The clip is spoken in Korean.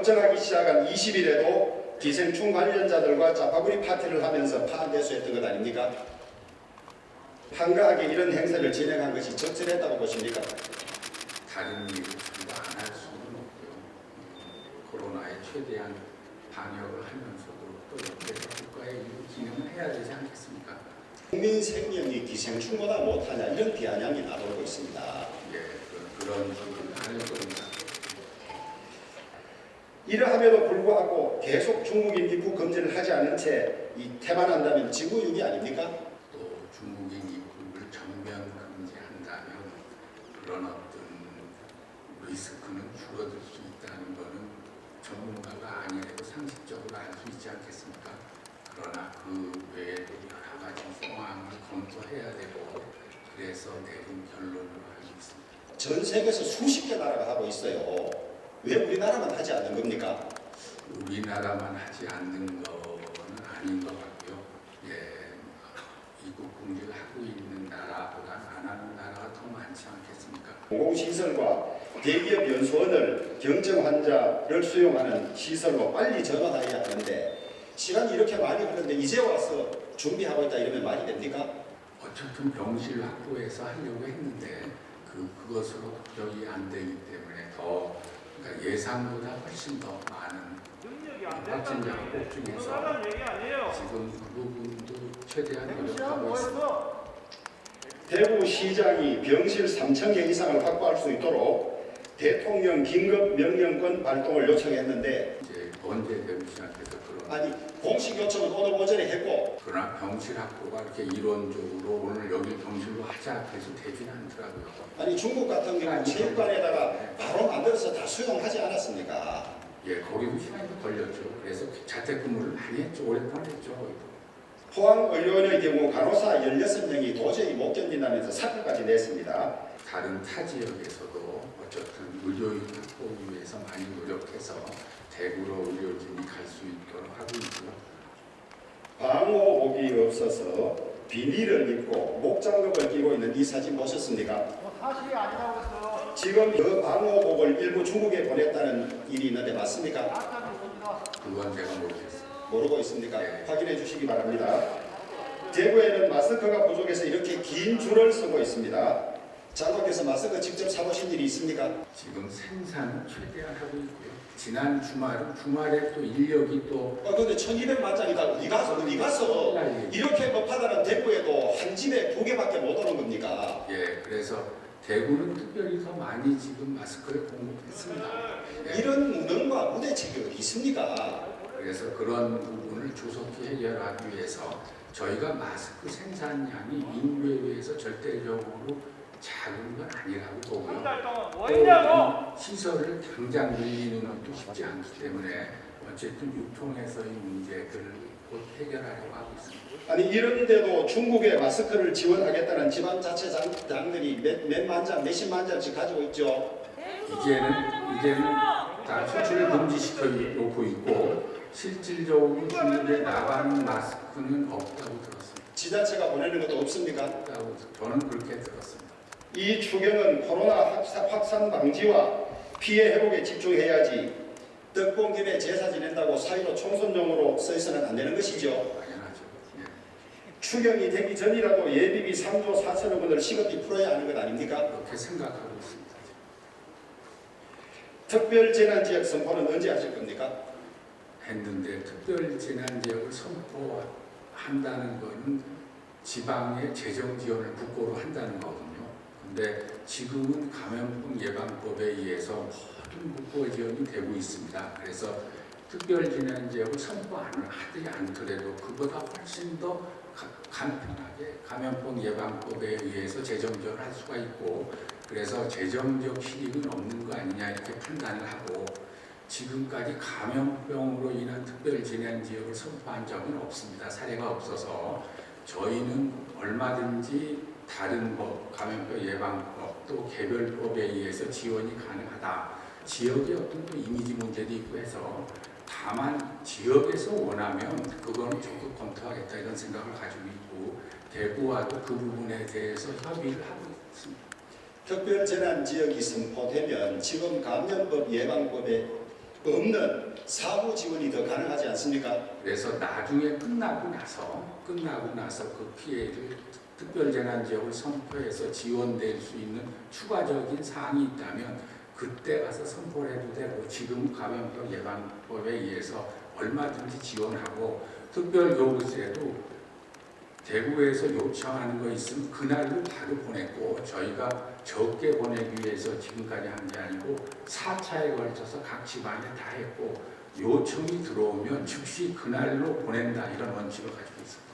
걱정하기 시작한 20일에도 기생충 관련자들과 짜파구리 파티를 하면서 파한대수했던 것 아닙니까? 한가하게 이런 행사를 진행한 것이 적절했다고 보십니까? 다른 일을 전부 안 할 수는 없고요. 코로나에 최대한 방역을 하면서도 또 옆에서 국가의 일부 기능을 해야 되지 않겠습니까? 국민 생명이 기생충보다 못하냐 이런 비아냥이 나돌고 있습니다. 예, 그런 식으로 하는 겁니다. 이러함에도 불구하고 계속 중국인 입국 금지를 하지 않은 채 태만한다면 지구유기 아닙니까? 또 중국인 입국을 전면 금지한다면 그런 어떤 리스크는 줄어들 수 있다는 것은 전문가가 아니라도 상식적으로 알 수 있지 않겠습니까? 그러나 그 외에도 여러 가지 상황을 검토해야 되고 그래서 내린 결론으로 알고 있습니다. 전 세계에서 수십 개 나라가 하고 있어요. 왜 우리나라만 하지 않는 겁니까? 우리나라만 하지 않는 거는 아닌 것 같고요. 예, 입국 금지를 하고 있는 나라보다 안 하는 나라가 더 많지 않겠습니까? 공공시설과 대기업 연수원을 경증 환자를 수용하는 시설로 빨리 전환해야 하는데 시간이 이렇게 많이 흐르는데 이제 와서 준비하고 있다 이러면 말이 됩니까? 어쨌든 병실 확보해서 하려고 했는데 그것으로 도저히 안 되기 때문에 더 그러니까 예상보다 훨씬 더 많은 확진자가 폭증해서 지금 그 부분도 최대한 노력하고 있습니다. 대구시장이 병실 3,000개 이상을 확보할 수 있도록 대통령 긴급 명령권 발동을 요청했는데 이제 언제 대구시장께서 그런 아니 공식 요청은 오늘 오전에 했고 그러나 병실 확보가 이렇게 이론적으로 오늘 여기 병실로 하자 해서 되지는 않더라고요. 아니 중국 같은 경우는 체육관에다가 바로 만들어서 다 수용하지 않았습니까? 예, 거기도 시간이 걸렸죠. 그래서 재택근무를 많이 했죠. 오랫동안 했죠. 거기도. 포항의료원의 경우 간호사 16명이 도저히 못 견딘다면서 사표까지 냈습니다. 다른 타 지역에서도 어쨌든 의료인 확보를 위해서 많이 노력해서 대구로 의료진이 갈 수 있도록 하고 있고요. 방호복이 없어서 비닐을 입고 목장갑을 끼고 있는 이 사진 보셨습니까? 사실이 아니라고 했어요. 지금 그 방호복을 일부 중국에 보냈다는 일이 있는데 맞습니까? 약간은 봅니다. 그건 제가 모르겠어요. 모르고 있습니까? 네. 확인해 주시기 바랍니다. 대구에는 마스크가 부족해서 이렇게 긴 줄을 서고 있습니다. 장관께서 마스크 직접 사보신 일이 있습니까? 지금 생산은 최대한 하고 있고요. 지난 주말에 또 인력이 또 근데 1200만 장이다. 어디 가서 이렇게 급하다는 대구에도 한 집에 2개밖에 못 오는 겁니까? 예, 그래서 대구는 특별히 더 많이 지금 마스크를 공급했습니다. 예. 이런 무능과 무대책이 어디 있습니까? 그래서 그런 부분을 조속히 해결하기 위해서 저희가 마스크 생산량이 인구에 비해서 절대적으로 작은 건 아니라고 보고요. 뭐 했냐고! 또 시설을 당장 늘리는 것도 쉽지 않기 때문에 어쨌든 유통에서의 문제들을 곧 해결하려고 하고 있습니다. 아니 이런데도 중국에 마스크를 지원하겠다는 지방자치장들이 몇만 장, 몇십만 장씩 가지고 있죠. 이제는 다 수출을 금지시켜 놓고 있고 실질적으로 중국에 나가는 마스크는 없다고 들었습니다. 지자체가 보내는 것도 없습니까? 없다고 저는 그렇게 들었습니다. 이 추경은 코로나 확산 방지와 피해 회복에 집중해야지 떡봉김에 제사 지낸다고 사이로 총선용으로 써있어는 안 되는 것이죠. 당연하죠. 예. 추경이 되기 전이라도 예비비 3조 4천억 원을 시급히 풀어야 하는 것 아닙니까? 그렇게 생각하고 있습니다. 특별재난지역 선포는 언제 하실 겁니까? 했는데 특별재난지역을 선포한다는 것은 지방의 재정 지원을 국고로 한다는 거거든요. 근데 지금은 감염병 예방법에 의해서 모든 국고 지원이 되고 있습니다. 그래서 특별재난지역을 선포하지 않더라도 그보다 훨씬 더 간편하게 감염병 예방법에 의해서 재정 지원을 할 수가 있고 그래서 재정적 실익은 없는 거 아니냐 이렇게 판단을 하고 지금까지 감염병으로 인한 특별재난지역을 선포한 적은 없습니다. 사례가 없어서 저희는 얼마든지 다른 법, 감염병 예방법 또 개별법에 의해서 지원이 가능하다. 지역의 어떤 또 이미지 문제도 있고 해서 다만 지역에서 원하면 그거는 적극 검토하겠다 이런 생각을 가지고 있고 대구와도 그 부분에 대해서 협의를 하고 있습니다. 특별재난지역이 선포되면 지금 감염법 예방법에 없는 사후 지원이 더 가능하지 않습니까? 그래서 나중에 끝나고 나서 그 피해를 특별재난지역을 선포해서 지원될 수 있는 추가적인 사항이 있다면 그때 가서 선포를 해도 되고, 지금 감염병 예방법에 의해서 얼마든지 지원하고, 특별교부세도 대구에서 요청하는 거 있으면 그날로 바로 보냈고, 저희가 적게 보내기 위해서 지금까지 한 게 아니고 4차에 걸쳐서 각 지방에 다 했고, 요청이 들어오면 즉시 그날로 보낸다, 이런 원칙을 가지고 있습니다.